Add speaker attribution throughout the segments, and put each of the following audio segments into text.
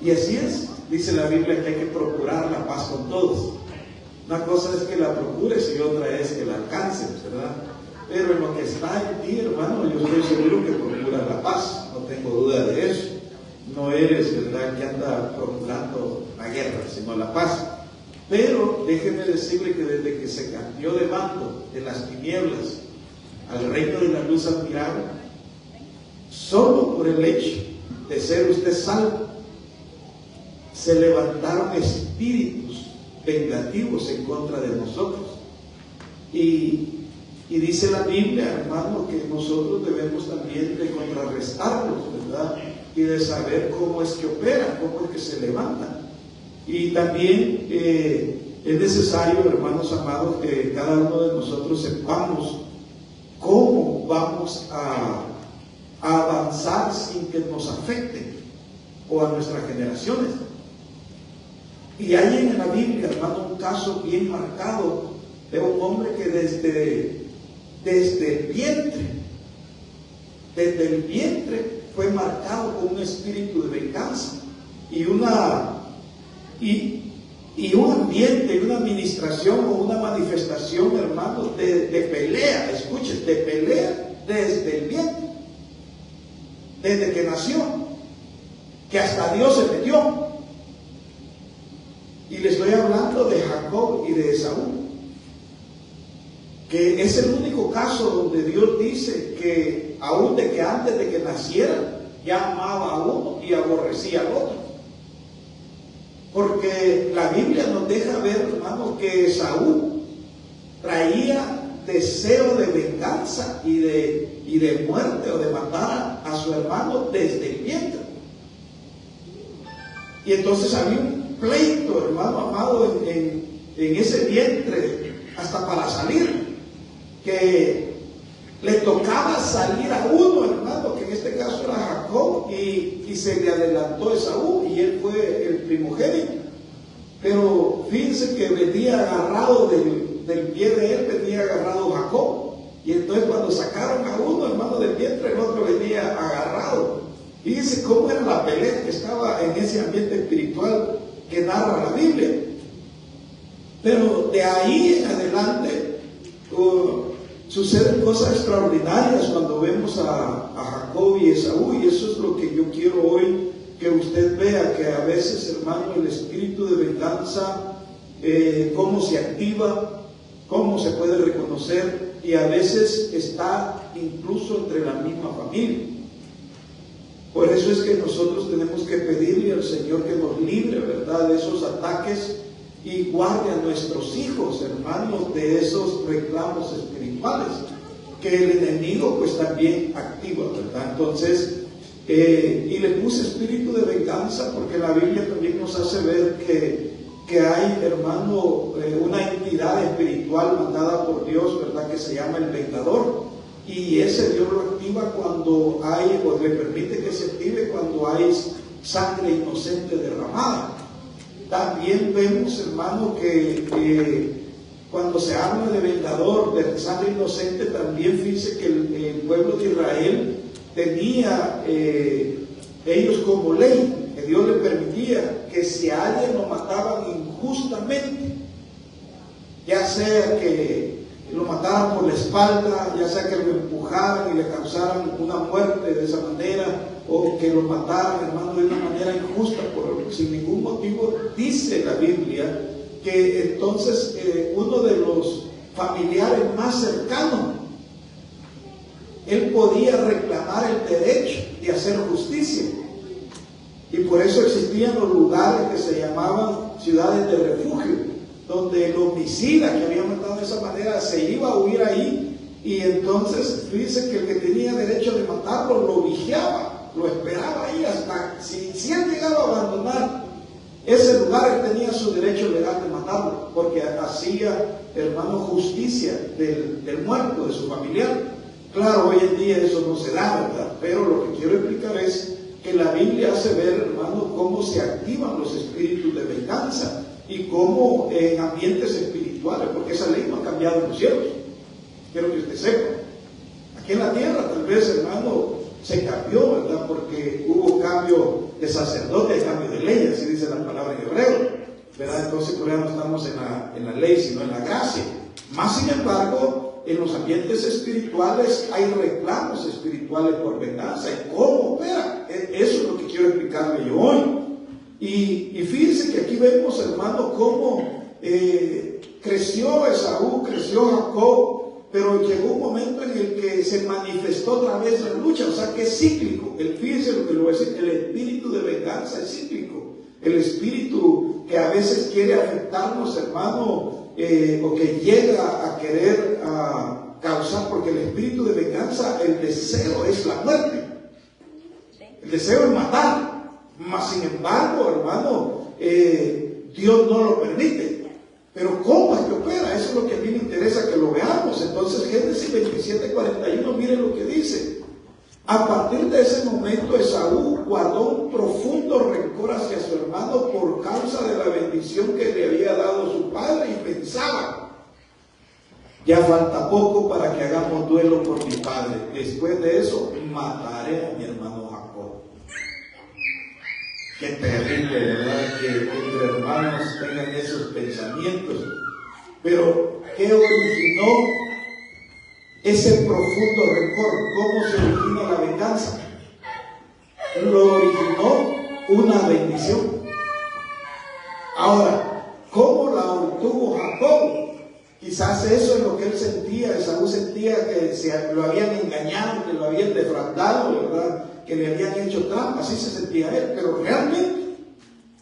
Speaker 1: Y así es, dice la Biblia que hay que procurar la paz con todos. Una cosa es que la procures y otra es que la alcances, ¿verdad? Pero en lo que está en ti, hermano, yo estoy seguro que procuras la paz, no tengo duda de eso. No eres, ¿verdad?, que anda procurando la guerra, sino la paz. Pero déjeme decirle que desde que se cambió de bando de las tinieblas al reino de la luz admirable, solo por el hecho de ser usted salvo, se levantaron espíritus vengativos en contra de nosotros. Y dice la Biblia, hermano, que nosotros debemos también de contrarrestarlos, ¿verdad? Y de saber cómo es que operan, cómo es que se levantan. Y también es necesario, hermanos amados, que cada uno de nosotros sepamos cómo vamos a avanzar sin que nos afecte o a nuestras generaciones. Y hay en la Biblia, hermano, un caso bien marcado de un hombre que desde el vientre fue marcado con un espíritu de venganza y un ambiente, una administración o una manifestación, hermano, de pelea. Escuchen, de pelea desde el vientre, desde que nació, que hasta Dios se metió. Y le estoy hablando de Jacob y de Esaú, que es el único caso donde Dios dice que aún de que antes de que naciera ya amaba a uno y aborrecía al otro. Porque la Biblia nos deja ver, hermano, que Esaú traía deseo de venganza y de muerte o de matar a su hermano desde el vientre. Y entonces había un pleito, hermano amado, en ese vientre hasta para salir, que le tocaba salir a uno, hermano, que en este caso era Jacob, y se le adelantó Esaú y él fue el primogénito. Pero fíjense que venía agarrado del pie de él, venía agarrado Jacob, y entonces cuando sacaron a uno, hermano, del vientre, el otro venía agarrado. Fíjense cómo era la pelea que estaba en ese ambiente espiritual que narra la Biblia. Pero de ahí en adelante suceden cosas extraordinarias cuando vemos a Jacob y Esaú, y eso es lo que yo quiero hoy que usted vea, que a veces, hermano, el espíritu de venganza, cómo se activa, cómo se puede reconocer, y a veces está incluso entre la misma familia. Por eso es que nosotros tenemos que pedirle al Señor que nos libre, ¿verdad?, de esos ataques y guarde a nuestros hijos, hermanos, de esos reclamos espirituales que el enemigo pues también activa, ¿verdad? Entonces, y le puse espíritu de venganza porque la Biblia también nos hace ver que hay, hermano, una entidad espiritual mandada por Dios, ¿verdad?, que se llama el vengador. Y ese Dios lo activa cuando hay, o le permite que se active cuando hay sangre inocente derramada. También vemos, hermano, que cuando se habla de vengador, de sangre inocente, también fíjense que el pueblo de Israel tenía ellos como ley, que Dios le permitía que si a alguien lo mataban injustamente, ya sea que lo mataran por la espalda, ya sea que lo empujaran y le causaran una muerte de esa manera, o que lo mataran, hermano, de una manera injusta, sin ningún motivo, dice la Biblia que entonces uno de los familiares más cercanos, él podía reclamar el derecho de hacer justicia. Y por eso existían los lugares que se llamaban ciudades de refugio, donde el homicida que había matado de esa manera se iba a huir ahí, y entonces dice que el que tenía derecho de matarlo lo vigiaba, lo esperaba ahí hasta si él llegaba a abandonar ese lugar, él tenía su derecho legal de matarlo, porque hacía, hermano, justicia del muerto, de su familiar. Claro, hoy en día eso no se da, ¿verdad? Pero lo que quiero explicar es que la Biblia hace ver, hermano, cómo se activan los espíritus de venganza y cómo en ambientes espirituales, porque esa ley no ha cambiado en los cielos. Quiero que usted sepa. Aquí en la tierra, tal vez, hermano, se cambió, ¿verdad? Porque hubo cambio de sacerdote a cambio de ley, así dice la palabra en hebreo, ¿verdad? Entonces por ahí no estamos en la ley, sino en la gracia. Más sin embargo, en los ambientes espirituales hay reclamos espirituales por venganza. ¿Y cómo opera? Eso es lo que quiero explicarle yo hoy. Y fíjense que aquí vemos, hermano, cómo creció Esaú, creció Jacob, pero llegó un momento en el que se manifestó otra vez la lucha, o sea que es cíclico. Fíjense lo que lo voy a decir, el espíritu de venganza es cíclico. El espíritu que a veces quiere afectarnos, hermano, o que llega a querer causar, porque el espíritu de venganza, el deseo es la muerte, el deseo es matar, mas sin embargo, hermano, Dios no lo permite. Pero ¿cómo es que opera? Eso es lo que a mí me interesa que lo veamos. Entonces Génesis 27:41, miren lo que dice. A partir de ese momento Esaú guardó un profundo rencor hacia su hermano por causa de la bendición que le había dado su padre, y pensaba: ya falta poco para que hagamos duelo por mi padre. Después de eso mataré a mi hermano Jacob. Qué terrible, ¿verdad? Que entre hermanos tengan esos pensamientos. Pero ¿qué originó ese profundo rencor? ¿Cómo se origina la venganza? Lo originó una bendición. Ahora, ¿cómo la obtuvo Jacob? Quizás eso es lo que él sentía. Esaú sentía que lo habían engañado, que lo habían defraudado, ¿verdad? Que le habían hecho trampa. Así se sentía él. Pero realmente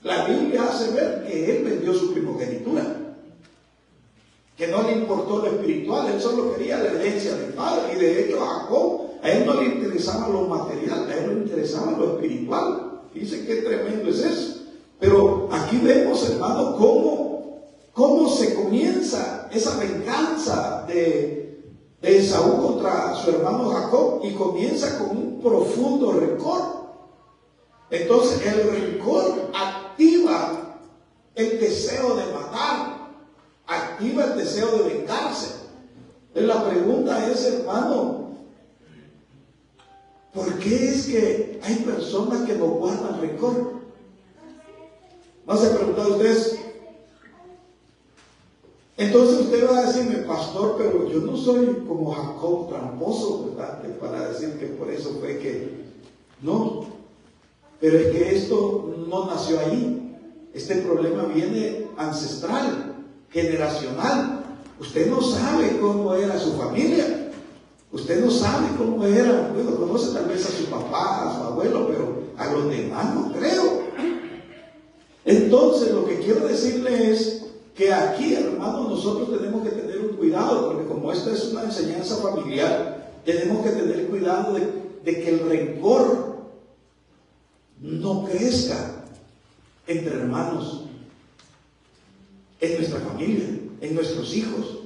Speaker 1: la Biblia hace ver que él vendió su primogenitura, que no le importó lo espiritual, él solo quería la herencia del padre. Y de hecho a Jacob, a él no le interesaba lo material, a él le interesaba lo espiritual. Dice qué tremendo es eso. Pero aquí vemos, hermano, cómo se comienza esa venganza de Esaú contra su hermano Jacob, y comienza con un profundo rencor. Entonces el rencor activa el deseo de matar, activa el deseo de vengarse. La pregunta es, hermano, ¿por qué es que hay personas que no guardan rencor? ¿No se ha preguntado ustedes? Entonces usted va a decirme: pastor, pero yo no soy como Jacob, tramposo, ¿verdad? Para decir que por eso fue que... No, pero es que esto no nació ahí. Este problema viene ancestral, generacional. Usted no sabe cómo era su familia. Usted no sabe cómo era. Bueno, conoce tal vez a su papá, a su abuelo, pero a los demás no creo. Entonces lo que quiero decirle es que aquí, hermano, nosotros tenemos que tener un cuidado, porque como esta es una enseñanza familiar, tenemos que tener cuidado de que el rencor no crezca entre hermanos, en nuestra familia, en nuestros hijos.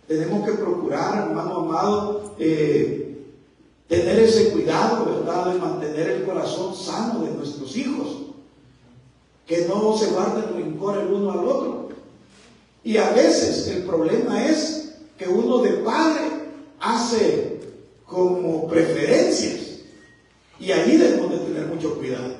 Speaker 1: Tenemos que procurar, hermano amado, tener ese cuidado, ¿verdad?, de mantener el corazón sano de nuestros hijos, que no se guarden rencor el uno al otro. Y a veces el problema es que uno de padre hace como preferencias, y ahí debemos de tener mucho cuidado,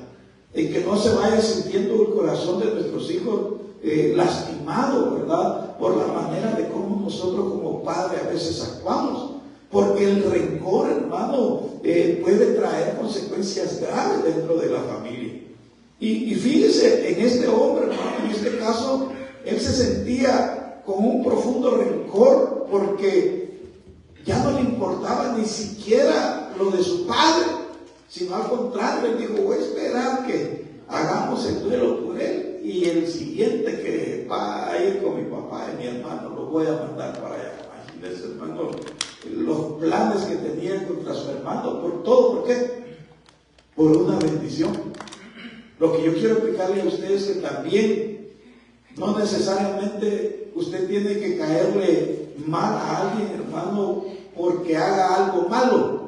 Speaker 1: en que no se vaya sintiendo el corazón de nuestros hijos lastimado, ¿verdad?, por la manera de cómo nosotros como padres a veces actuamos, porque el rencor, hermano, puede traer consecuencias graves dentro de la familia. Y fíjese, en este hombre, hermano, en este caso, él se sentía con un profundo rencor, porque ya no le importaba ni siquiera lo de su padre, sino al contrario, él dijo: voy a esperar que hagamos el duelo por él, y el siguiente que va a ir con mi papá y mi hermano lo voy a mandar para allá. Imagínense, hermano, los planes que tenía contra su hermano, por todo. ¿Por qué? Por una bendición. Lo que yo quiero explicarle a ustedes es que también no necesariamente usted tiene que caerle mal a alguien, hermano, porque haga algo malo.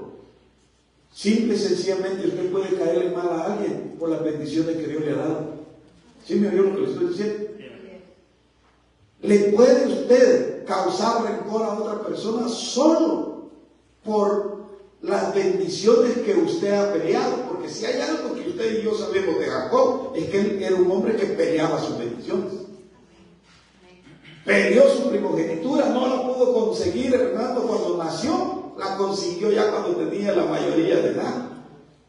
Speaker 1: Simple y sencillamente usted puede caerle mal a alguien por las bendiciones que Dios le ha dado. ¿Sí me oyó lo que le estoy diciendo? Le puede usted causar rencor a otra persona solo por las bendiciones que usted ha peleado, porque si hay algo que usted y yo sabemos de Jacob, es que él era un hombre que peleaba sus bendiciones. Peleó su primogenitura, no la pudo conseguir, hermano, cuando nació, la consiguió ya cuando tenía la mayoría de edad.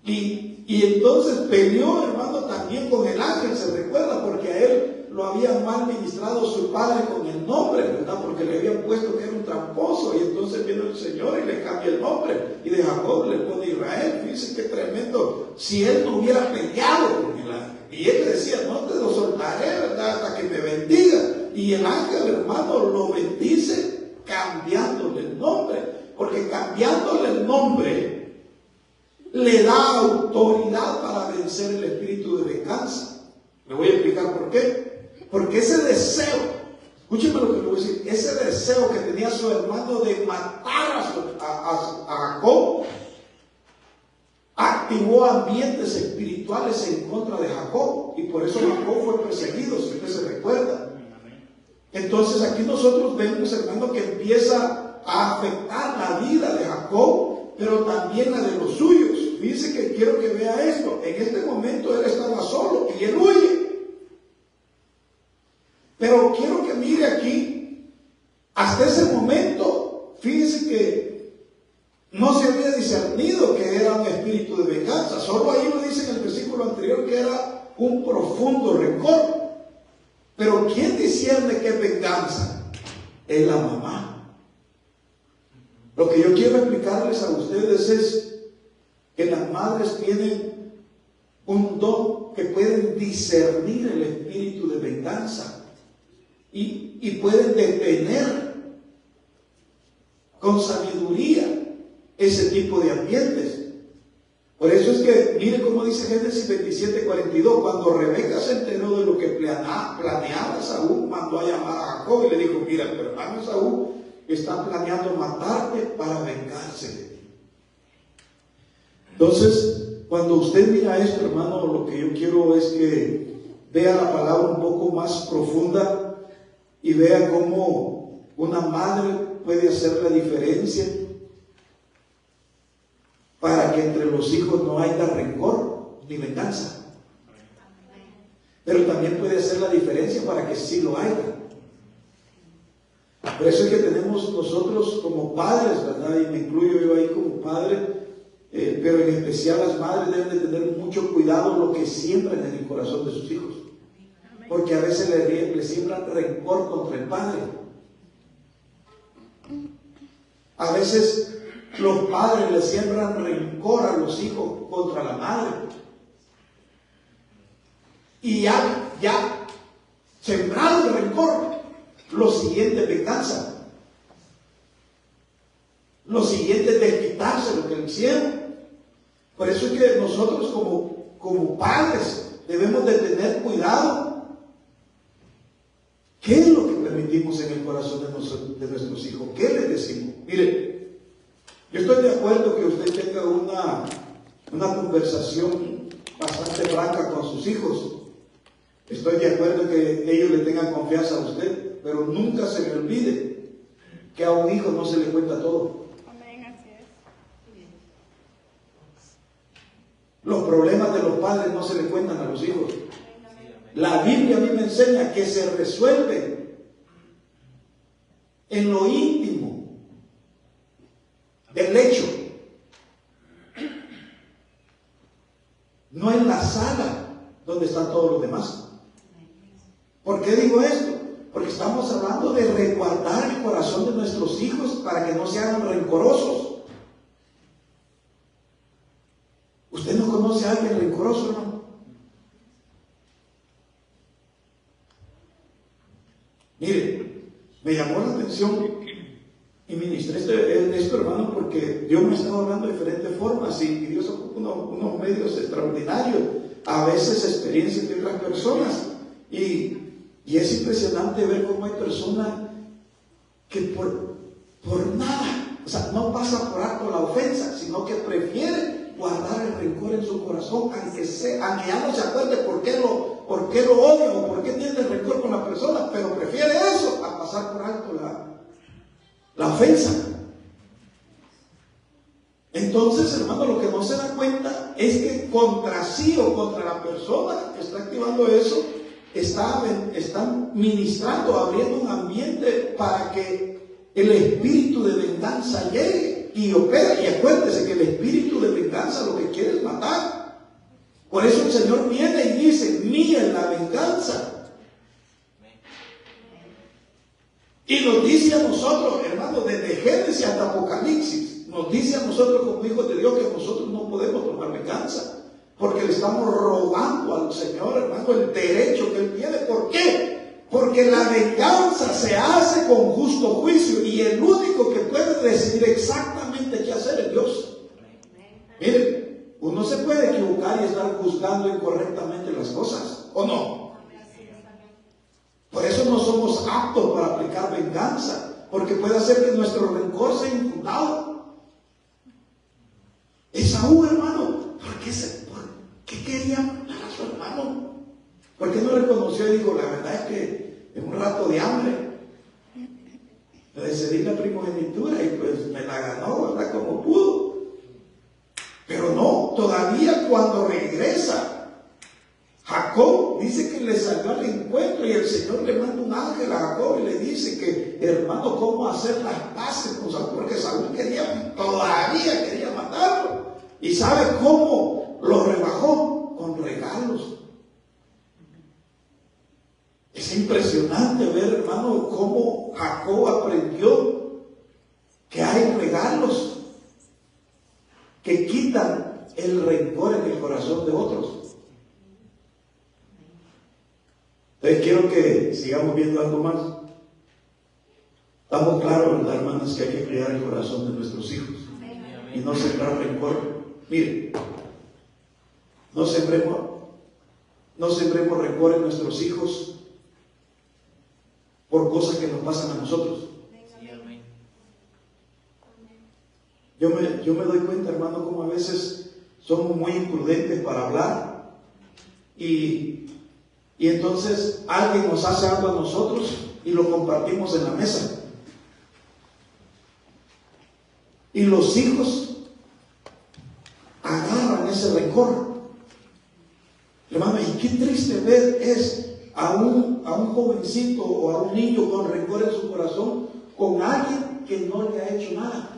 Speaker 1: Y entonces peleó, hermano, también con el ángel, se recuerda, porque a él lo había mal ministrado su padre con el nombre, ¿verdad? Porque le habían puesto que era un tramposo, y entonces viene el Señor y le cambia el nombre, y de Jacob le pone Israel. Fíjense qué tremendo, si él no hubiera peleado con el ángel, y él le decía, no te lo soltaré, ¿verdad?, hasta que me bendiga, y el ángel, hermano, lo bendice cambiándole el nombre, porque cambiándole el nombre le da autoridad para vencer el espíritu de venganza. Le voy a explicar por qué. Porque ese deseo, escúcheme lo que le voy a decir, ese deseo que tenía su hermano de matar a Jacob, activó ambientes espirituales en contra de Jacob, y por eso Jacob fue perseguido, si usted se recuerda. Entonces aquí nosotros vemos, hermano, que empieza a afectar la vida de Jacob, pero también la de los suyos. Fíjense que quiero que vea esto. En este momento él estaba solo y él huye. Pero quiero que mire aquí, hasta ese momento, fíjense que no se había discernido que era un espíritu de venganza. Solo ahí lo dice en el versículo anterior que era un profundo rencor. Pero ¿quién discierne qué es venganza? Es la mamá. Lo que yo quiero explicarles a ustedes es que las madres tienen un don que pueden discernir el espíritu de venganza y pueden detener con sabiduría ese tipo de ambientes. Por eso es que, mire cómo dice Génesis 27:42, cuando Rebeca se enteró de lo que planeaba Saúl, mandó a llamar a Jacob y le dijo, mira, tu hermano Saúl está planeando matarte para vengarse de ti. Entonces, cuando usted mira esto, hermano, lo que yo quiero es que vea la palabra un poco más profunda y vea cómo una madre puede hacer la diferencia para que entre los hijos no haya rencor ni venganza. Pero también puede hacer la diferencia para que sí lo haya. Por eso es que tenemos nosotros como padres, ¿verdad? Y me incluyo yo ahí como padre, pero en especial las madres deben de tener mucho cuidado lo que siembran en el corazón de sus hijos. Porque a veces le siembran rencor contra el padre. A veces los padres le siembran rencor a los hijos contra la madre. Y ya sembrado de rencor, lo siguiente es venganza. Lo siguiente es desquitarse lo que le hicieron. Por eso es que nosotros como padres debemos de tener cuidado. ¿Qué es lo que permitimos en el corazón de nuestros hijos? ¿Qué les decimos? Mire, yo estoy de acuerdo que usted tenga una conversación bastante franca con sus hijos. Estoy de acuerdo que ellos le tengan confianza a usted, pero nunca se me olvide que a un hijo no se le cuenta todo.
Speaker 2: Amén, así es.
Speaker 1: Los problemas de los padres no se le cuentan a los hijos. La Biblia a mí me enseña que se resuelve en lo íntimo del lecho, no en la sala donde están todos los demás. ¿Por qué digo esto? Porque estamos hablando de resguardar el corazón de nuestros hijos para que no se hagan rencorosos. ¿Usted no conoce a alguien rencoroso, hermano? Mire, me llamó la atención y ministré esto, hermano, porque Dios me está hablando de diferentes formas y Dios ocupa unos medios extraordinarios, a veces experiencias de otras personas. Y es impresionante ver cómo hay personas que por nada, o sea, no pasa por alto la ofensa, sino que prefieren guardar el rencor en su corazón, aunque ya no se acuerde por qué lo odia o por qué tiene el rencor con la persona, pero prefiere eso a pasar por alto la ofensa. Entonces, entonces, hermano, lo que no se da cuenta es que contra sí o contra la persona que está activando eso, están ministrando, abriendo un ambiente para que el espíritu de venganza llegue y opere. Y acuérdese que el espíritu de venganza lo que quiere es matar. Por eso el Señor viene y dice: mía es la venganza. Y nos dice a nosotros, hermanos, desde Génesis hasta Apocalipsis, nos dice a nosotros como hijos de Dios que nosotros no podemos tomar venganza, porque le estamos robando al Señor, hermano, el derecho que Él tiene. ¿Por qué? Porque la venganza se hace con justo juicio, y el único que puede decidir exactamente qué hacer es Dios. Miren, uno se puede equivocar y estar juzgando incorrectamente las cosas, ¿o no? Por eso no somos aptos para aplicar venganza, porque puede hacer que nuestro rencor sea infundado. Esaú, hermano, ¿por qué quería matar a su hermano? ¿Por qué no reconoció y dijo: la verdad es que en un rato de hambre le cedí la primogenitura y pues me la ganó, ¿verdad? Como pudo. Pero no, todavía cuando regresa Jacob, dice que le salió al encuentro y el Señor le manda un ángel a Jacob y le dice que: hermano, ¿cómo hacer las paces con Saúl? Porque Saúl todavía quería matarlo. ¿Y sabe cómo lo rebajó? Con regalos. Es impresionante ver, hermano, cómo Jacob aprendió que hay regalos que quitan el rencor en el corazón de otros. Entonces quiero que sigamos viendo algo más. Estamos claros, ¿verdad, hermanos? Que hay que cuidar el corazón de nuestros hijos y no sembrar rencor. Miren, no sembremos rencor en nuestros hijos por cosas que nos pasan a nosotros. Yo me doy cuenta, hermano, como a veces somos muy imprudentes para hablar y entonces alguien nos hace algo a nosotros y lo compartimos en la mesa. Y los hijos agarran ese rencor. Hermano, y qué triste ver es a un jovencito o a un niño con rencor en su corazón con alguien que no le ha hecho nada.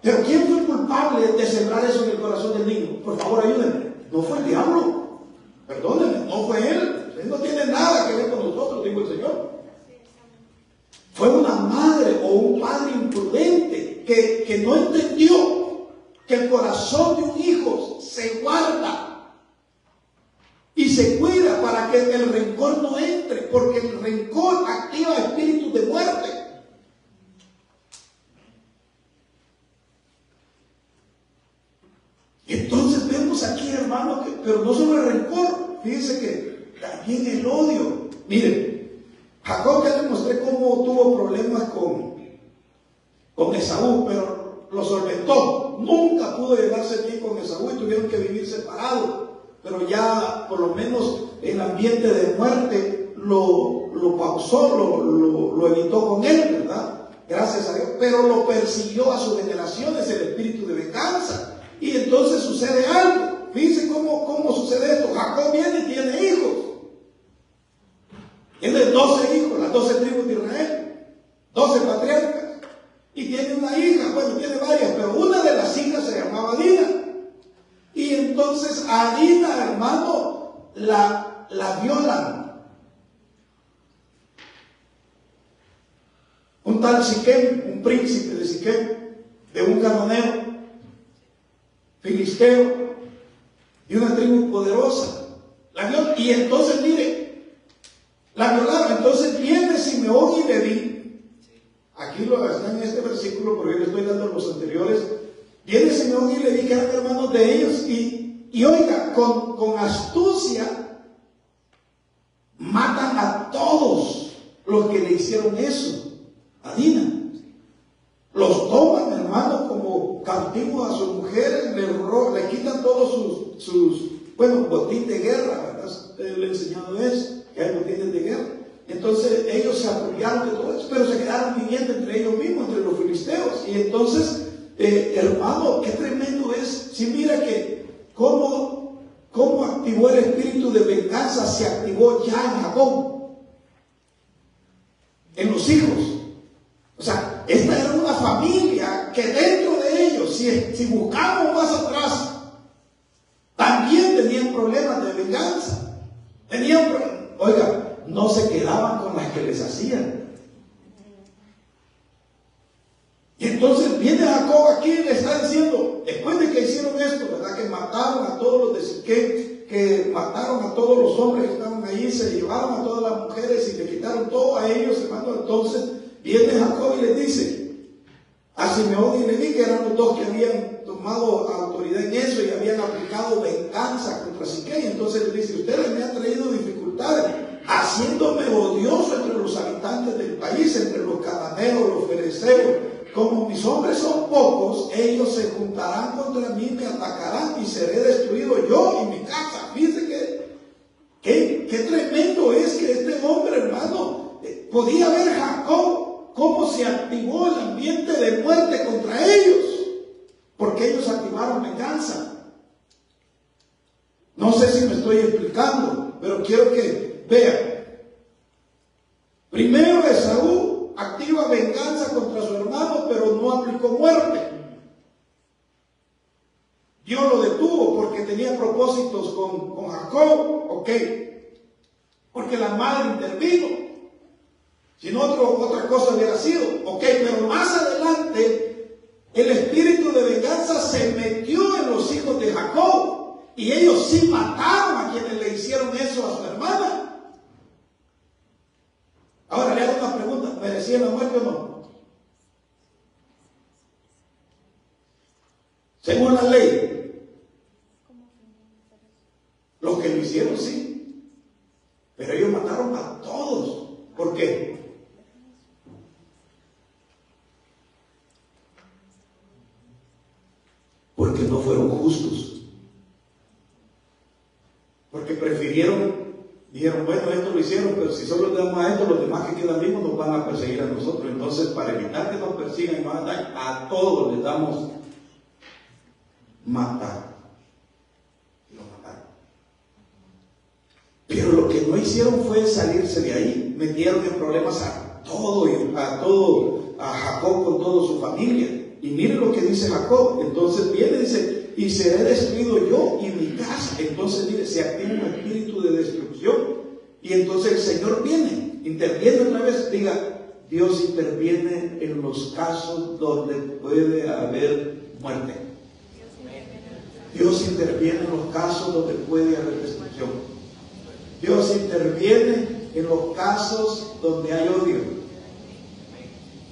Speaker 1: Pero ¿quién fue el culpable de sembrar eso en el corazón del niño? Por favor, ayúdenme. No fue el diablo. Perdónenme, no fue él. Él no tiene nada que ver con nosotros, dijo el Señor. Fue una madre o un padre imprudente que no entendió que el corazón de un hijo se guarda y se cuida para que el rencor no entre, porque el rencor activa espíritus de muerte. Entonces vemos aquí, hermano, pero no solo el rencor, fíjense que también el odio. Miren, Jacob, ya les mostré cómo tuvo problemas con Esaú, pero lo solventó. Nunca pudo llevarse bien con Esaú y tuvieron que vivir separados. Pero ya, por lo menos, el ambiente de muerte lo pausó, lo evitó con él, ¿verdad? Gracias a Dios. Pero lo persiguió a sus generaciones el espíritu de venganza. Y entonces sucede algo. Fíjense cómo sucede esto. Jacob viene y tiene hijos. Tiene 12 hijos, las 12 tribus de Israel, 12 patriarcas. Y tiene una hija, bueno, tiene varias, pero una de las hijas se llamaba Dina. Y entonces a Dina, hermano, la violan. Un tal Siquem, un príncipe de Siquem, de un canoneo filisteo, de una tribu poderosa, la viola. Y entonces, mire, la violaron. Entonces viene Simeón y Leví. Aquí lo están en este versículo, porque yo le estoy dando los anteriores. Viene Simeón y Leví, que eran hermanos de ellos, y oiga, con astucia matan a todos los que le hicieron eso a Dina. Los toman, hermano, como cautivos a sus mujeres, le quitan todos sus botín de guerra, ¿verdad? Le he enseñado eso, que hay botines de guerra. Entonces ellos se apropiaron de todo eso, pero se quedaron viviendo entre ellos mismos, entre los filisteos. Y entonces hermano, qué tremendo es. Si mira que cómo activó el espíritu de venganza, se activó ya en Jacob, en los hijos. O sea, esta era una familia que dentro de ellos, si buscamos más atrás, también tenían problemas de venganza. Oiga, no se quedaban con las que les hacían. Y entonces viene Jacob aquí y le está diciendo, después de que hicieron esto, ¿verdad? Que mataron a todos los de Siquem, que mataron a todos los hombres que estaban ahí, se llevaron a todas las mujeres y le quitaron todo a ellos, hermano. Entonces viene Jacob y les dice a Simeón y Leví, que eran los dos que habían tomado autoridad en eso y habían aplicado venganza contra Siquem. Entonces les dice, ustedes me han traído dificultades, haciéndome odioso entre los habitantes del país, entre los cananeos, los fereceos. Como mis hombres son pocos, ellos se juntarán contra mí, me atacarán y seré destruido yo y mi casa. Fíjense qué tremendo es que este hombre, hermano, podía ver Jacob cómo se activó el ambiente de muerte contra ellos, porque ellos activaron venganza. No sé si me estoy explicando, pero quiero que vean. Primero Esaú activa venganza contra su hermano, pero no aplicó muerte. Dios lo detuvo porque tenía propósitos con Jacob, ok, porque la madre intervino. Si no, otra cosa hubiera sido, ok, pero más adelante el espíritu de venganza se metió en los hijos de Jacob y ellos sí mataron a quienes le hicieron eso a su hermana. Ahora le hago una pregunta, ¿merecían la muerte o no? Según la ley, los que lo hicieron sí, pero ellos mataron a todos. ¿Por qué? Porque no fueron justos, porque prefirieron. Dijeron, bueno, esto lo hicieron, pero si solo le damos a esto, los demás que quedan vivos nos van a perseguir a nosotros. Entonces, para evitar que nos persigan y matan, a todos les damos matar. Y los mataron. Pero lo que no hicieron fue salirse de ahí. Metieron en problemas a Jacob con toda su familia. Y miren lo que dice Jacob. Entonces viene y dice, y seré destruido yo y mi casa. Entonces mire, se activa un espíritu de destrucción. Y entonces el Señor viene, interviene otra vez. Diga, Dios interviene en los casos donde puede haber muerte. Dios interviene en los casos donde puede haber destrucción. Dios interviene en los casos donde hay odio.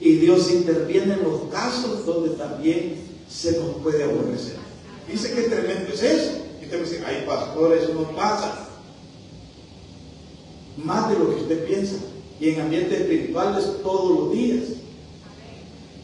Speaker 1: Y Dios interviene en los casos donde también se nos puede aborrecer. Dice que tremendo es eso. Y usted me dice, ay pastor, eso no pasa. Más de lo que usted piensa. Y en ambientes espirituales todos los días.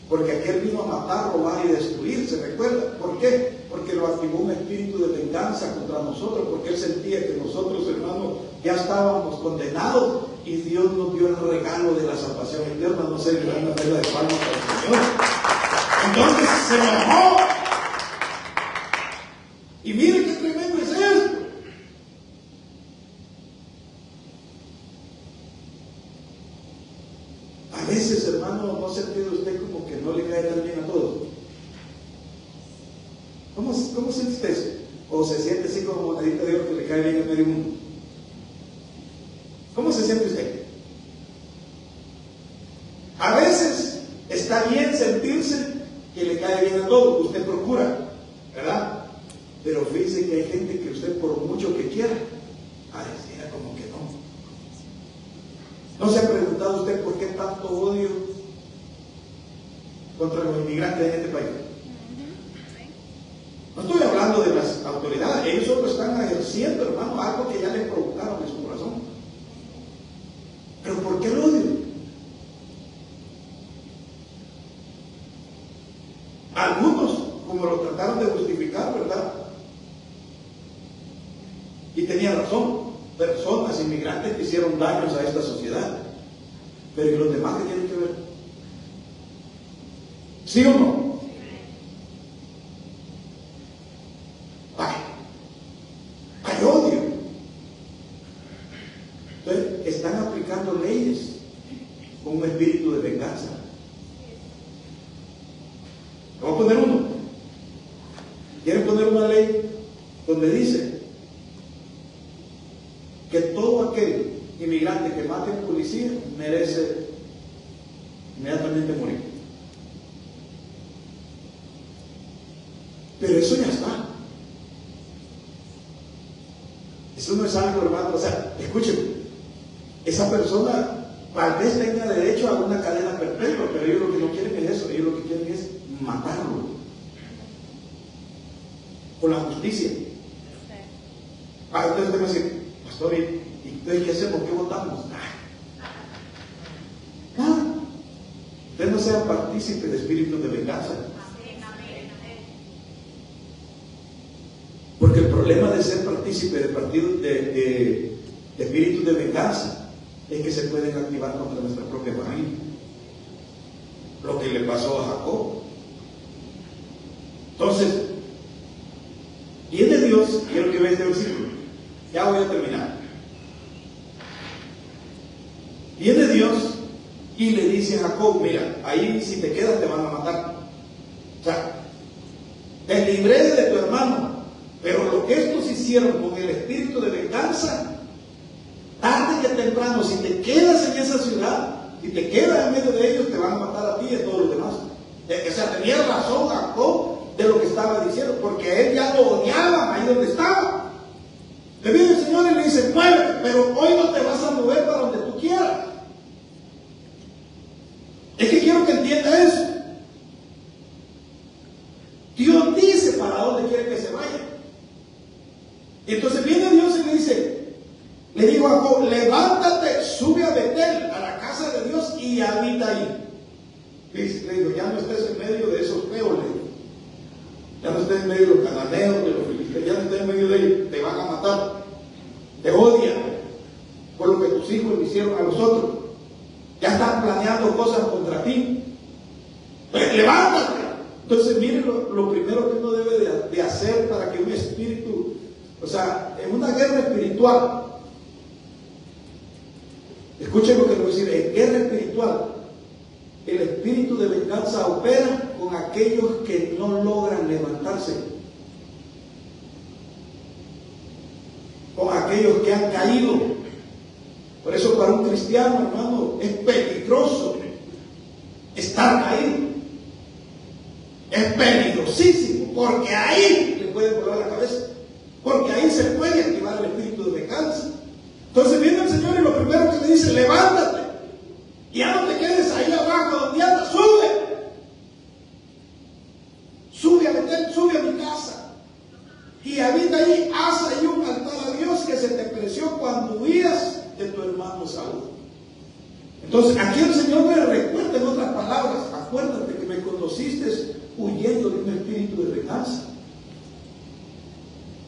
Speaker 1: Porque aquel vino a matar, robar y destruir, ¿se recuerda? ¿Por qué? Porque lo activó un espíritu de venganza contra nosotros, porque él sentía que nosotros, hermanos, ya estábamos condenados y Dios nos dio el regalo de la salvación eterna. No sé, le dan una vela de palmas al Señor. Entonces se enojó. Y mire qué tremendo es esto. A veces, hermano, ¿no se siente usted como que no le cae tan bien a todos? ¿Cómo siente usted eso? ¿O se siente así como monedita de oro que le cae bien a medio mundo? ¿Cómo se siente usted? A veces está bien sentirse que le cae bien a todos, usted procura, ¿verdad? Pero fíjese que hay gente que usted por mucho que quiera, pareciera como que no. ¿No se ha preguntado usted por qué tanto odio contra los inmigrantes en este país? No estoy hablando de las autoridades, ellos solo están ejerciendo, hermano, algo que ya les provocaron en su corazón. ¿Pero por qué el odio? Algunos, como lo trataron de justificar, ¿verdad? Y tenía razón, personas, inmigrantes que hicieron daños a esta sociedad. Pero ¿y los demás qué tienen que ver? ¿Sí o no? están aplicando leyes con un espíritu de venganza. Vamos a poner uno. Quieren poner una ley donde dice que todo aquel inmigrante que mate a un policía merece inmediatamente morir. Pero eso ya está. Eso no es algo, hermano. O sea, escúcheme, esa persona tal vez tenga derecho a una cadena perpetua, pero ellos lo que no quieren es eso. Ellos lo que quieren es matarlo con la justicia. Entonces usted me dice, pastor, ¿y entonces qué hacemos? ¿Qué votamos? Nada. Usted no sea partícipe de espíritus de venganza. Porque el problema de ser partícipe de partidos de espíritus de venganza es que se pueden activar contra nuestra propia familia. Lo que le pasó a Jacob. Entonces, viene Dios, quiero que vean este versículo, ya voy a terminar. Viene Dios y le dice a Jacob, mira, ahí si te quedas te van a matar. O sea, te libré de tu hermano, pero lo que estos hicieron con el espíritu de venganza, tarde que temprano, si te quedas en esa ciudad, si te quedas en medio de ellos, te van a matar a ti y a todos los demás. O sea, tenía razón Jacob de lo que estaba diciendo, porque a él ya lo odiaban ahí donde estaba. Le viene el Señor y le dice, muévete, pero hoy no te vas a mover para donde tú quieras. Es que quiero que entienda eso. Dios dice para dónde quiere que se vaya. Y entonces viene Dios y le dice, le digo a Jacob, levántate, sube a Betel, a la casa de Dios y habita ahí. Le digo, ya no estés en medio de esos feos, le digo. Ya no estés en medio de los cananeos, de los filisteos, ya no estés en medio de ellos, te van a matar, te odian por lo que tus hijos le hicieron a los otros, ya están planeando cosas contra ti. Pues levántate. Entonces miren lo primero que uno debe de hacer para que un espíritu, o sea, en una guerra espiritual, escuchen lo que les voy a decir, en guerra espiritual, el espíritu de venganza opera con aquellos que no logran levantarse, con aquellos que han caído. Por eso para un cristiano, hermano, es peligroso estar caído. Es peligrosísimo, porque ahí le puede volar la cabeza, porque ahí se puede activar el espíritu de venganza. Entonces viene el Señor y lo primero que le dice, levántate, y ya no te quedes ahí abajo donde andas, sube a Betel, sube a mi casa, y habita ahí, haz ahí un altar a Dios que se te creció cuando huías de tu hermano Saúl. Entonces aquí el Señor me recuerda en otras palabras, acuérdate que me conociste huyendo de un espíritu de venganza,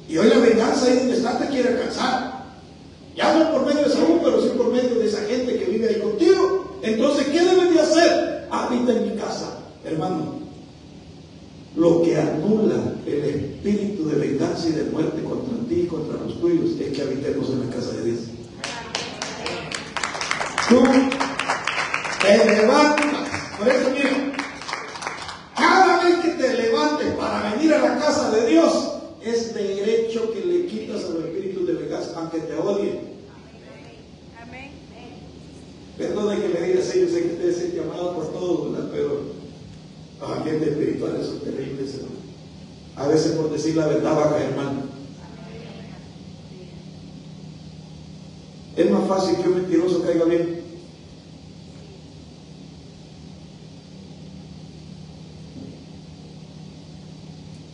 Speaker 1: y hoy la venganza ahí donde está te quiere alcanzar, ya no por medio de Saúl, pero sí por medio de esa gente que vive ahí contigo. Entonces, ¿qué debes de hacer? Habita en mi casa, hermano. Lo que anula el espíritu de venganza y de muerte contra ti y contra los tuyos es que habitemos en la casa de Dios. Tú te levantas, por eso mira, cada vez que te levantes para venir a la casa de Dios, es derecho que le quitas a los espíritus de venganza, aunque te odien.
Speaker 2: Amén.
Speaker 1: Perdone que le diga así, yo sé que ustedes se han llamado por todos, ¿verdad? Pero los ambientes espirituales son terribles, ¿no? A veces por decir la verdad va a caer mal. Es más fácil que un mentiroso caiga bien.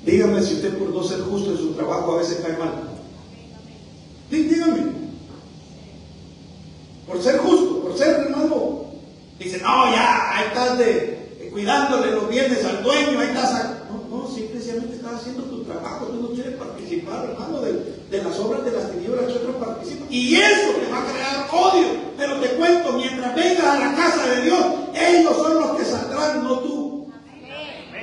Speaker 1: Dígame si usted por no ser justo en su trabajo a veces cae mal. Dígame. Por ser justo, por ser hermano. Dice, no, ya, ahí estás cuidándole los bienes al dueño, ahí estás. No, simplemente estás haciendo tu trabajo, tú no quieres participar, hermano, de las obras de las tinieblas que otros participan. Y eso te va a crear odio. Pero te cuento, mientras vengas a la casa de Dios, ellos son los que saldrán, no tú.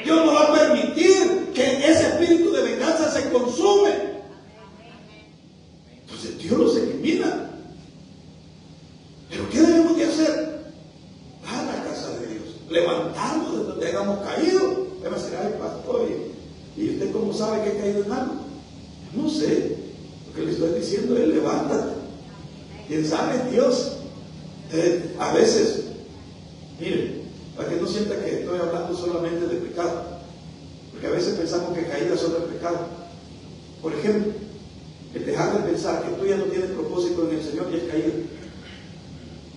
Speaker 1: Dios no va a permitir que ese espíritu de venganza se consume. Entonces Dios los elimina. sabe que he caído en algo? No sé. Lo que le estoy diciendo es: levántate. ¿Quién sabe? Dios. A veces, mire, para que no sienta que estoy hablando solamente de pecado, porque a veces pensamos que caídas son el pecado. Por ejemplo, el dejar de pensar que tú ya no tienes propósito en el Señor y es caída.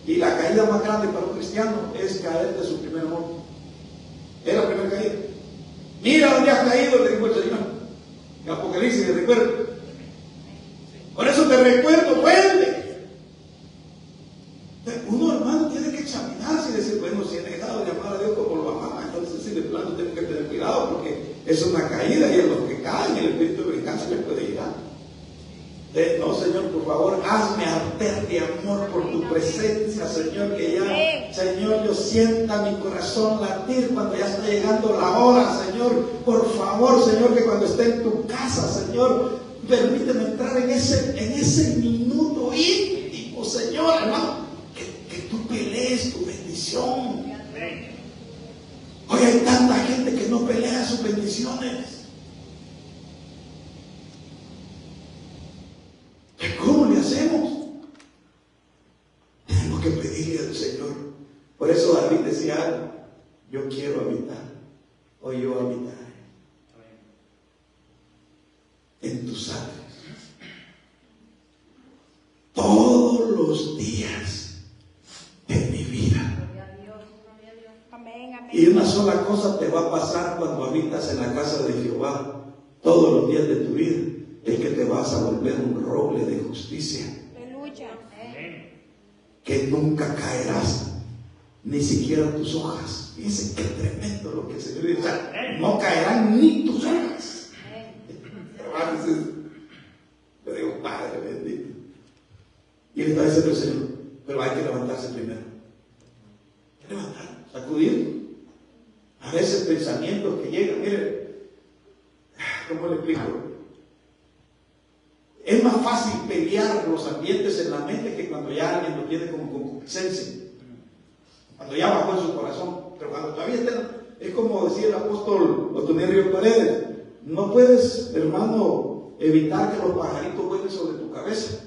Speaker 1: Y la caída más grande para un cristiano es caer de su primer amor. Es la primera caída. Mira dónde has caído, le dijo el Señor en Apocalipsis, te recuerdo. Por eso te recuerdo, vuelve. Uno, hermano, tiene que examinarse y decir: bueno, si he dejado de amar a Dios como lo amaba, entonces sí, de plano tengo que tener cuidado, porque es una caída, y en los que caen el espíritu de venganza les puede llegar. No, Señor, por favor, hazme arder de amor por tu presencia, Señor, que ya, Señor, yo sienta mi corazón latir cuando ya está llegando la hora, Señor. Por favor, Señor, que cuando esté en tu casa, Señor, permíteme entrar en ese minuto íntimo, Señor, hermano, que tú pelees tu bendición. Hoy hay tanta gente que no pelea sus bendiciones. ¿Cómo le hacemos? Tenemos que pedirle al Señor. Por eso David decía: yo quiero habitar, o yo habitaré en tus atrios todos los días de mi vida. Y una sola cosa te va a pasar cuando habitas en la casa de Jehová todos los días de tu vida: es que te vas a volver un roble de justicia.
Speaker 2: Aleluya.
Speaker 1: Que nunca caerás, ni siquiera tus hojas. Fíjense qué tremendo lo que el Señor dice: no caerán ni tus hojas. Hermanos, yo digo: Padre bendito. Y le está diciendo el Señor: pero hay que levantarse primero. Hay que levantar, sacudir. A veces pensamientos que llegan, mire, ¿cómo le explico? Es más fácil pelear los ambientes en la mente que cuando ya alguien lo tiene como concupiscencia, cuando ya bajó en su corazón. Pero cuando todavía está, es como decía el apóstol Otomí Río Paredes: no puedes, hermano, evitar que los pajaritos vuelen sobre tu cabeza,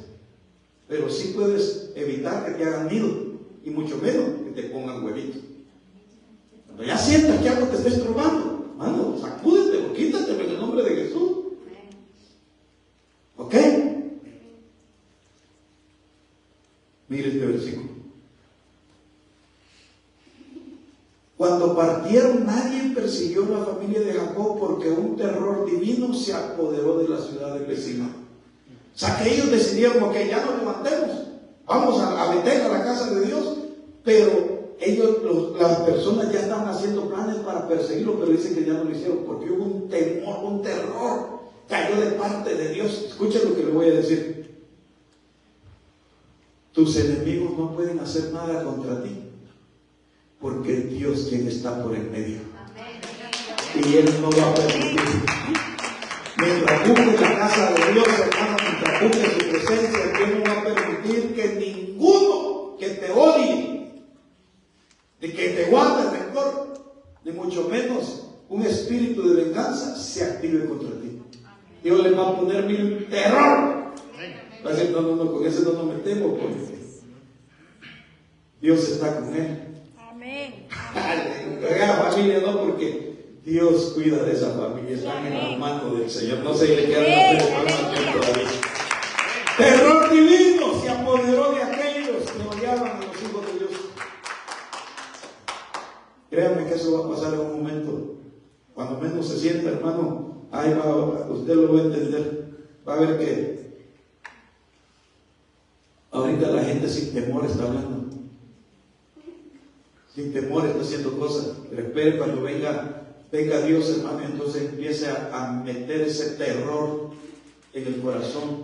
Speaker 1: pero sí puedes evitar que te hagan nido, y mucho menos que te pongan huevitos. Cuando ya sientas que algo te está estorbando, hermano, sacúdete o quítatelo en el nombre de Jesús. ¿Ok? Mire este versículo. Cuando partieron, nadie persiguió a la familia de Jacob, porque un terror divino se apoderó de la ciudad del vecino. O sea, que ellos decidieron: ok, ya nos levantemos, vamos a meter a la casa de Dios. Pero ellos, las personas ya estaban haciendo planes para perseguirlo, pero dicen que ya no lo hicieron, porque hubo un temor, un terror cayó de parte de Dios. Escuchen lo que le voy a decir: tus enemigos no pueden hacer nada contra ti, porque es Dios quien está por el medio. Y Él no va a permitir. Mientras busques la casa de Dios, hermano, mientras busques su presencia, Él no va a permitir que ninguno que te odie, de que te guarde rencor, ni mucho menos un espíritu de venganza, se active contra ti. Dios le va a poner mil terror. Va a decir: no, con ese no nos metemos, porque Dios está con él.
Speaker 2: Amén.
Speaker 1: La familia no, porque Dios cuida de esa familia. Están en las manos del Señor. No se le queda una todavía. Terror divino se apoderó de aquellos que odiaban a los hijos de Dios. Créanme que eso va a pasar en un momento. Cuando menos se sienta, hermano, ahí va, usted lo va a entender. Va a ver que ahorita la gente sin temor está hablando, sin temor está haciendo cosas. Pero espere cuando venga Dios, hermano, y entonces empiece a meter ese terror en el corazón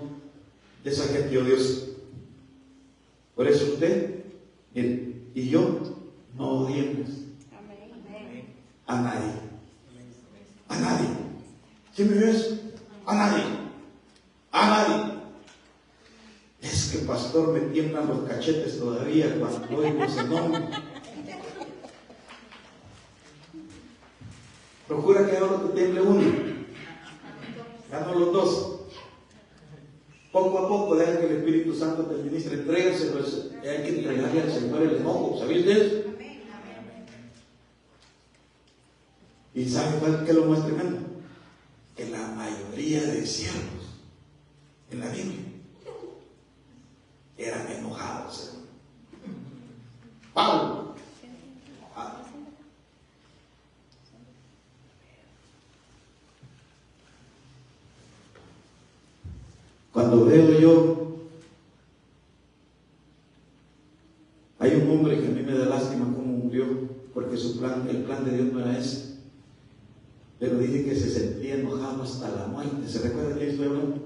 Speaker 1: de esa gente odiosa. Por eso usted y yo no odiemos a nadie. A nadie. ¿Sí me ves? A nadie. A nadie. Es que, pastor, me tiemblan los cachetes todavía cuando oigo ese nombre. Procura que ahora te tiemble uno. no los dos. Poco a poco deja que el Espíritu Santo te ministre, entrégaselo. Hay que entregarle al Señor el enojo. ¿Sabéis de eso? ¿Y saben cuál es lo más tremendo? Que la mayoría de siervos en la Biblia eran enojados. Pablo. Cuando veo yo, hay un hombre que a mí me da lástima cómo murió, porque el plan de Dios no era ese. Pero dije que se sentía enojado hasta la muerte. ¿Se recuerda de quién estoy hablando?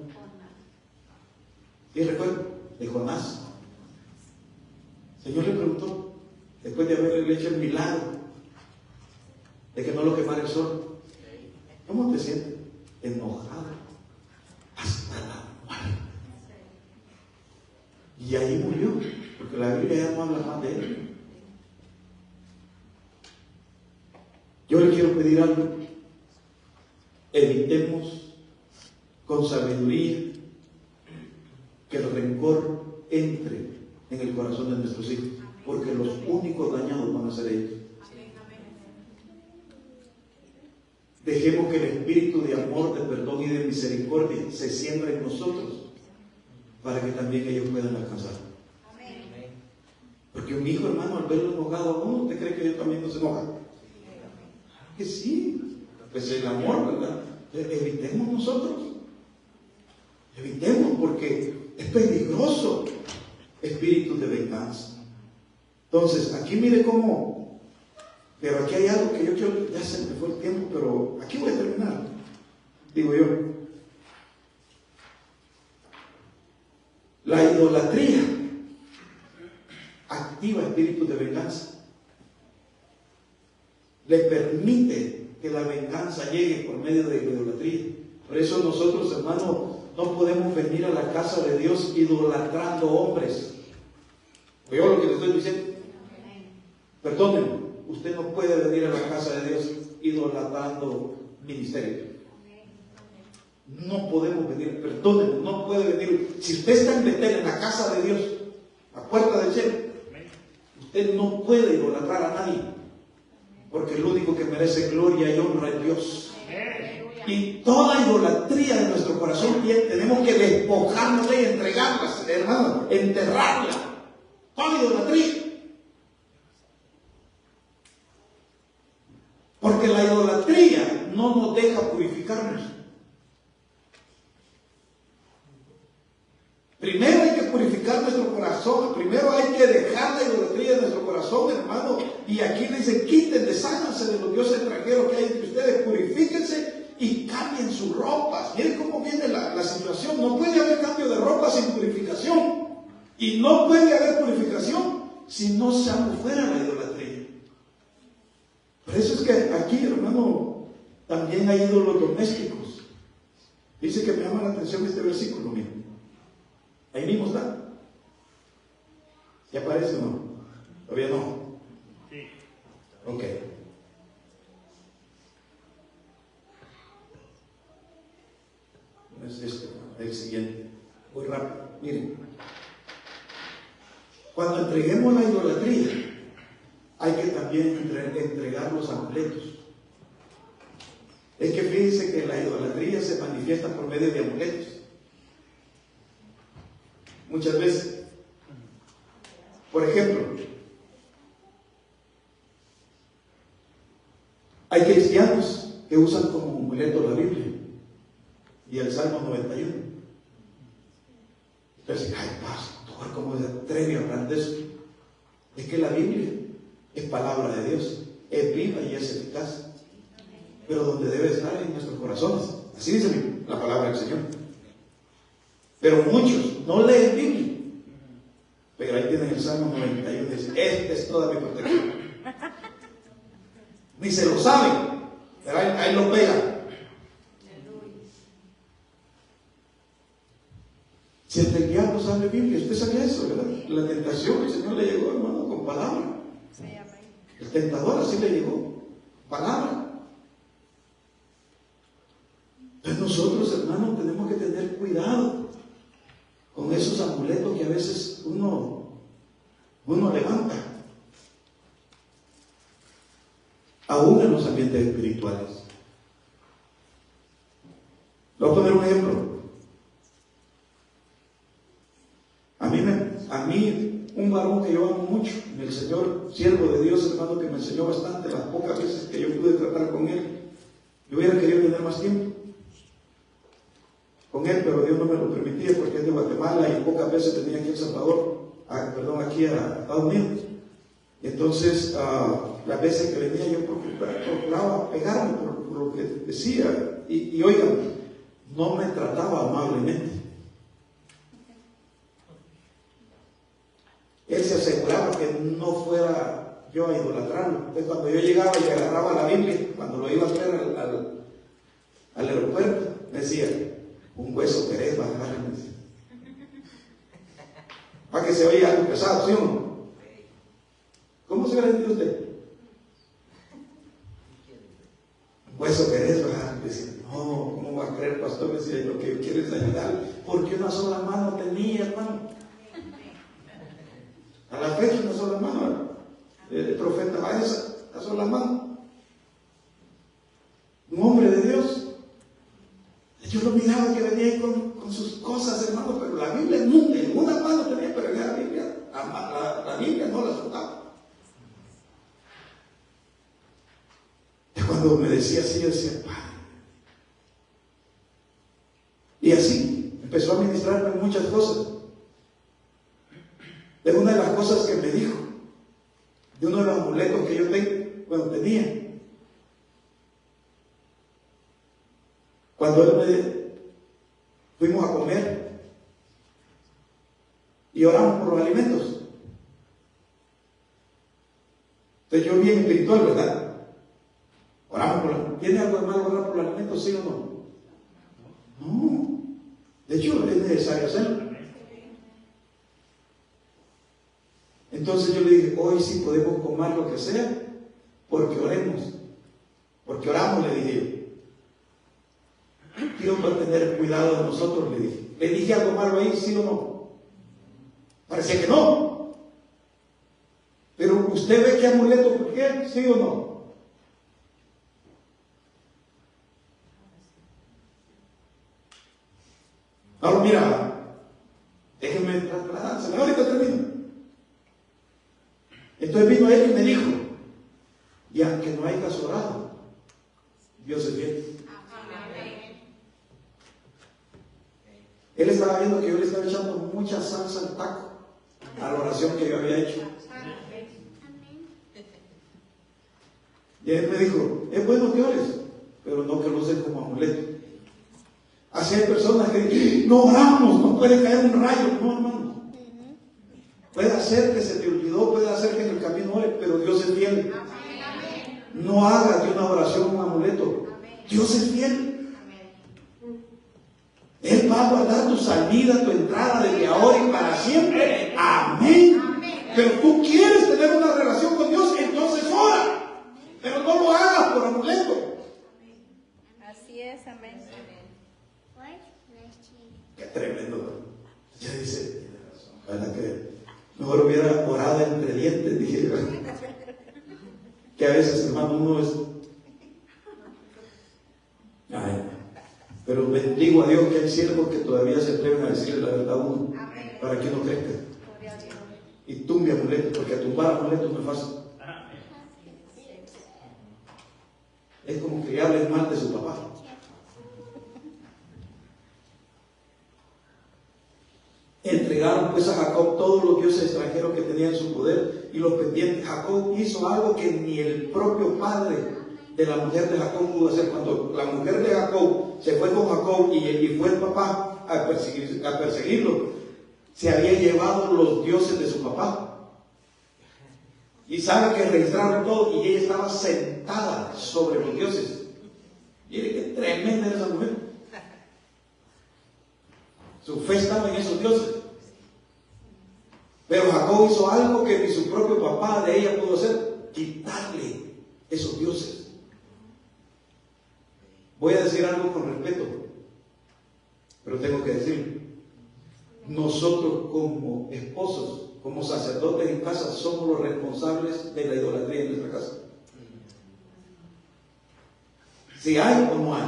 Speaker 1: ¿Sí recuerda? De Jonás. El Señor le preguntó, después de haberle hecho el milagro de que no lo quemara el sol, ¿cómo te sientes? Enojado hasta la muerte. Y ahí murió, porque la Biblia ya no habla más de él. Yo le quiero pedir algo. Evitemos con sabiduría que el rencor entre en el corazón de nuestros hijos, porque los únicos dañados van a ser ellos. Dejemos que el espíritu de amor, de perdón y de misericordia se siembre en nosotros, para que también ellos puedan alcanzar. Porque un hijo, hermano, al verlo enojado a uno, ¿usted cree que ellos también no se enojan? Que sí. Pues el amor, ¿verdad? Evitemos nosotros. Evitemos, porque es peligroso espíritu de venganza. Entonces, aquí mire cómo, pero aquí hay algo que yo quiero, ya se me fue el tiempo, pero aquí voy a terminar. Digo yo, la idolatría activa espíritu de venganza. Le permite que la venganza llegue por medio de la idolatría. Por eso nosotros, hermanos, no podemos venir a la casa de Dios idolatrando hombres. ¿Oyó lo que le estoy diciendo? Perdónenme, usted no puede venir a la casa de Dios idolatrando ministerio. No podemos venir, perdónenme, no puede venir. Si usted está en Betel, en la casa de Dios, a puerta del cielo, usted no puede idolatrar a nadie, porque el único que merece gloria y honra es Dios. Y toda idolatría de nuestro corazón tenemos que despojarnos de ella, entregarla, hermano, enterrarla. Toda idolatría. Porque la idolatría no nos deja purificarnos. Primero hay que purificar nuestro corazón, primero hay que dejar la idolatría de nuestro corazón, hermano. Y aquí dice, quiten, desháganse de los dioses extranjeros que hay entre ustedes, purifíquense y cambien sus ropas. Miren cómo viene la situación. No puede haber cambio de ropa sin purificación. Y no puede haber purificación si no se fuera la idolatría. Por eso es que aquí, hermano, también hay ídolos domésticos. Dice que me llama la atención este versículo, miren. Ahí mismo está. ¿Ya aparece o no? Todavía no. Sí. Ok. No es este, el siguiente. Muy rápido. Miren. Cuando entreguemos la idolatría, hay que también entregar los amuletos. Es que fíjense que la idolatría se manifiesta por medio de amuletos. Muchas veces. Por ejemplo, hay cristianos que usan como amuleto la Biblia y el Salmo 91. Entonces, ay, pastor, ¿cómo se atreve a hablar de eso? Es que la Biblia es palabra de Dios, es viva y es eficaz, pero donde debe estar en nuestros corazones. Así dice la palabra del Señor. Pero muchos no leen Biblia, pero ahí tienen el Salmo 91 y dicen, esta es toda mi protección. Ni se lo saben, pero ahí lo pegan. Si el diablo sabe Biblia, usted sabía eso, ¿verdad? La tentación, el Señor le llegó, hermano, con palabra. El tentador así le llegó, palabra. Entonces nosotros, hermano, hermano, tenemos que tener cuidado con esos amuletos que a veces uno levanta, aún en los ambientes espirituales. Le voy a poner un ejemplo. A mí, un varón que yo amo mucho, el Señor, siervo de Dios, hermano, que me enseñó bastante, las pocas veces que yo pude tratar con él, yo hubiera querido tener más tiempo con él, pero Dios no me lo permitía porque es de Guatemala y pocas veces tenía aquí en Salvador, aquí a Estados Unidos. Entonces, las veces que venía yo procuraba pegarme por lo que decía, y oigan, no me trataba amablemente. Él se aseguraba que no fuera yo a idolatrarlo. Entonces, cuando yo llegaba y agarraba la Biblia, cuando lo iba a hacer al aeropuerto, me decía, un hueso querés bajar, me decía. Para que se oiga algo pesado, ¿sí o no? ¿Cómo se hubiera sentido usted? Un hueso querés bajar, me decía. No, ¿cómo va a creer, pastor? Me decía, lo que yo quiero es ayudar. Porque una sola mano tenía, hermano. A la fecha una sola mano. El profeta Baeza, una sola mano. Un hombre de Dios. Yo lo miraba que venía ahí con sus cosas, hermano, pero la Biblia nunca, en una mano tenía, pero en la Biblia, la Biblia no la soltaba. Y cuando me decía así, yo decía, Padre. Y así empezó a ministrarme muchas cosas. De una de las cosas que me dijo, de uno de los amuletos que yo tenía. Cuando fuimos a comer y oramos por los alimentos. Entonces yo bien espiritual, ¿verdad? Oramos por los... ¿Tiene algo de malo orar por los alimentos, sí o no? No. De hecho, es necesario hacerlo. Entonces yo le dije, hoy sí podemos comer lo que sea, porque oremos. Porque oramos, le dije yo. Dios va a tener cuidado de nosotros, le dije. ¿Le dije algo malo ahí, sí o no? Parecía que no. Pero usted ve qué amuleto, ¿por qué? ¿Sí o no? Ahora mira, déjenme trasladarse, ahorita termino. Entonces vino él y me dijo, y aunque no hayas orado, Dios es fiel. Él estaba viendo que yo le estaba echando mucha salsa al taco a la oración que yo había hecho. Y él me dijo, es bueno que ores, pero no que lo uses como amuleto. Así hay personas que dicen, no oramos, no puede caer un rayo. No, hermano. Puede ser que se te olvidó, puede ser que en el camino ores, pero Dios es fiel. No hagas de una oración un amuleto. Dios es fiel. Él va a guardar tu salida, tu entrada desde ahora y para siempre. Amén. Pero tú quieres tener una relación con Dios, entonces ora. Pero no lo hagas por amuleto.
Speaker 2: Así es, amén.
Speaker 1: Qué tremendo. Ya dice, ojalá que mejor hubiera orado entre dientes, dije. Que a veces, hermano, uno es... Ay, pero bendigo a Dios que hay siervos que todavía se atreven a decirle la verdad a uno, para que no crezca. Y tumbe amuletos, porque a tumbar amuletos no es fácil. Es como que hables mal de su papá. Entregaron pues a Jacob todos los dioses extranjeros que tenía en su poder y los pendientes. Jacob hizo algo que ni el propio padre de la mujer de Jacob pudo hacer. Cuando la mujer de Jacob se fue con Jacob y fue el papá a perseguirlo, se había llevado los dioses de su papá. Y sabe que registraron todo y ella estaba sentada sobre los dioses. Mire qué tremenda era esa mujer. Su fe estaba en esos dioses. Pero Jacob hizo algo que ni su propio papá de ella pudo hacer: quitarle esos dioses. Voy a decir algo con respeto. Pero tengo que decir, nosotros como esposos, como sacerdotes en casa, somos los responsables de la idolatría en nuestra casa. Si hay o no hay.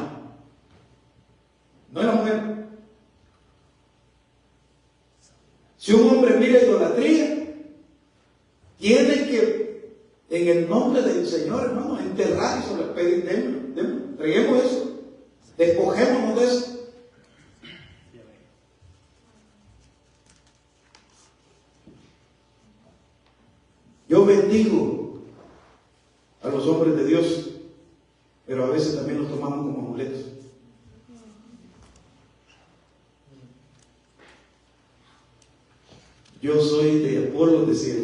Speaker 1: No es la mujer. Si un hombre mira idolatría, tiene que, en el nombre del Señor, hermano, enterrar y sobre pedir, entreguemos eso, despojémonos de eso. Yo bendigo a los hombres de Dios, pero a veces también los tomamos como amuletos. Yo soy de Apolo, decía.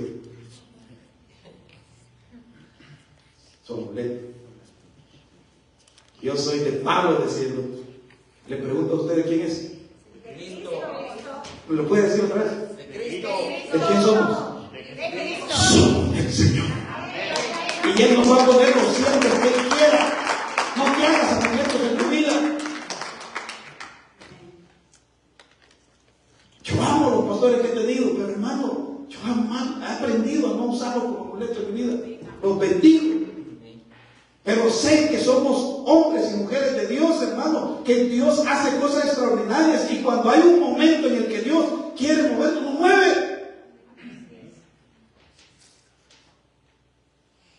Speaker 1: Su amuleto. Yo soy de Pablo, decía. Le pregunto a ustedes quién es.
Speaker 3: De Cristo.
Speaker 1: ¿Me lo puede decir otra vez?
Speaker 3: De Cristo.
Speaker 1: ¿De quién somos?
Speaker 3: De Cristo.
Speaker 1: Somos del Señor. Y Él nos va a poner los siempre que Él quiera. No te hagas amuletos en tu vida. Yo amo a los pastores que he tenido, pero hermano, yo he aprendido a no usarlos como amuletos en mi vida. Los bendigo. Pero sé que somos hombres y mujeres de Dios, hermano, que Dios hace cosas extraordinarias, y cuando hay un momento en el que Dios quiere mover, nos mueve.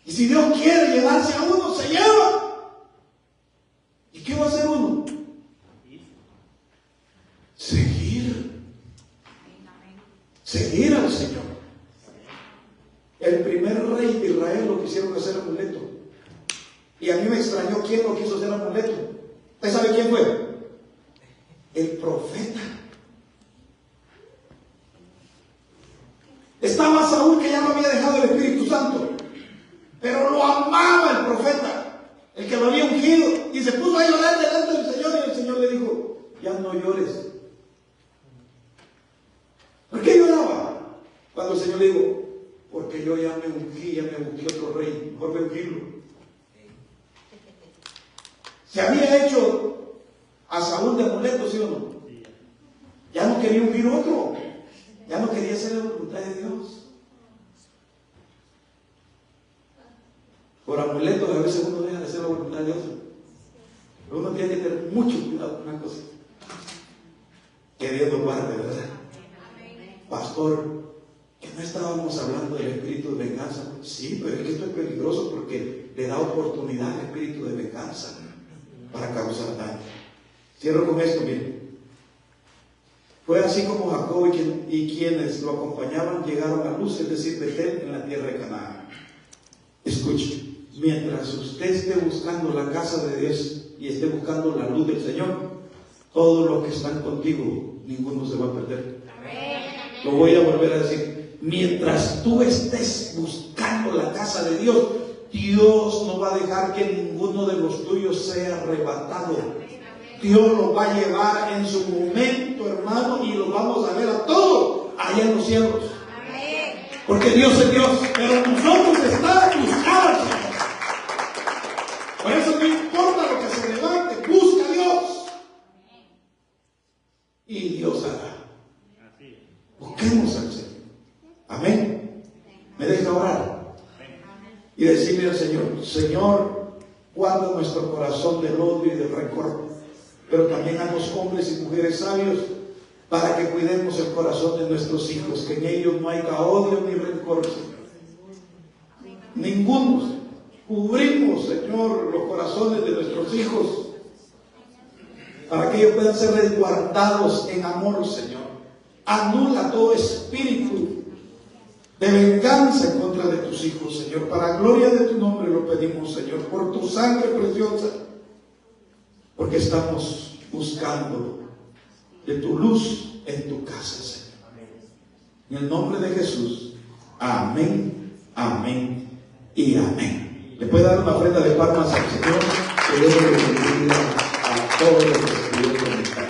Speaker 1: Y si Dios quiere llevarse a uno, se lleva. ¿Y qué va a hacer uno? Seguir al Señor. El primer rey de Israel lo quisieron hacer amuleto. Y a mí me extrañó quién lo quiso hacer amuleto. ¿Usted sabe quién fue? El profeta. Estaba Saúl, que ya no había dejado el Espíritu Santo, pero lo amaba el profeta, el que lo había ungido, y se puso a llorar delante del Señor, y el Señor le dijo: ya no llores. ¿Por qué lloraba? Cuando el Señor le dijo: porque yo ya me ungí, ya me busqué otro rey, mejor me ungirlo. Se había hecho a Saúl de amuleto, ¿sí o no? Ya no quería ungir otro, ya no quería hacer la voluntad de Dios. Por amuletos a veces uno deja de hacer la voluntad de Dios. Pero uno tiene que tener mucho cuidado con una cosa. Que Dios nos guarde, ¿verdad? Pastor, que no estábamos hablando del espíritu de venganza. Sí, pero es que esto es peligroso porque le da oportunidad al espíritu de venganza para causar daño. Cierro con esto, miren. Fue así como Jacob y quienes lo acompañaban llegaron a Luz, es decir, Betel, en la tierra de Canaán. Escuche, mientras usted esté buscando la casa de Dios y esté buscando la luz del Señor, todos los que están contigo, ninguno se va a perder. Lo voy a volver a decir. Mientras tú estés buscando la casa de Dios, Dios no va a dejar que ninguno de los tuyos sea arrebatado. Dios los va a llevar en su momento, hermano, y los vamos a ver a todos allá en los cielos. Porque Dios es Dios, pero nosotros estamos buscando. Por eso no importa lo que se levante, busca a Dios. Y Dios hará. Busquemos al Señor. Amén. Me deja orar y decirle al Señor: Señor, guarda nuestro corazón del odio y del rencor, pero también a los hombres y mujeres sabios, para que cuidemos el corazón de nuestros hijos, que en ellos no haya odio ni rencor, Señor. Ninguno. Cubrimos, Señor, los corazones de nuestros hijos, para que ellos puedan ser resguardados en amor, Señor. Anula todo espíritu de venganza en contra de tus hijos, Señor. Para gloria de tu nombre lo pedimos, Señor, por tu sangre preciosa, porque estamos buscando de tu luz en tu casa, Señor. En el nombre de Jesús. Amén, amén y amén. Le puede dar una ofrenda de palmas al Señor, que Dios le bendiga a todos los que estuvieron conectados.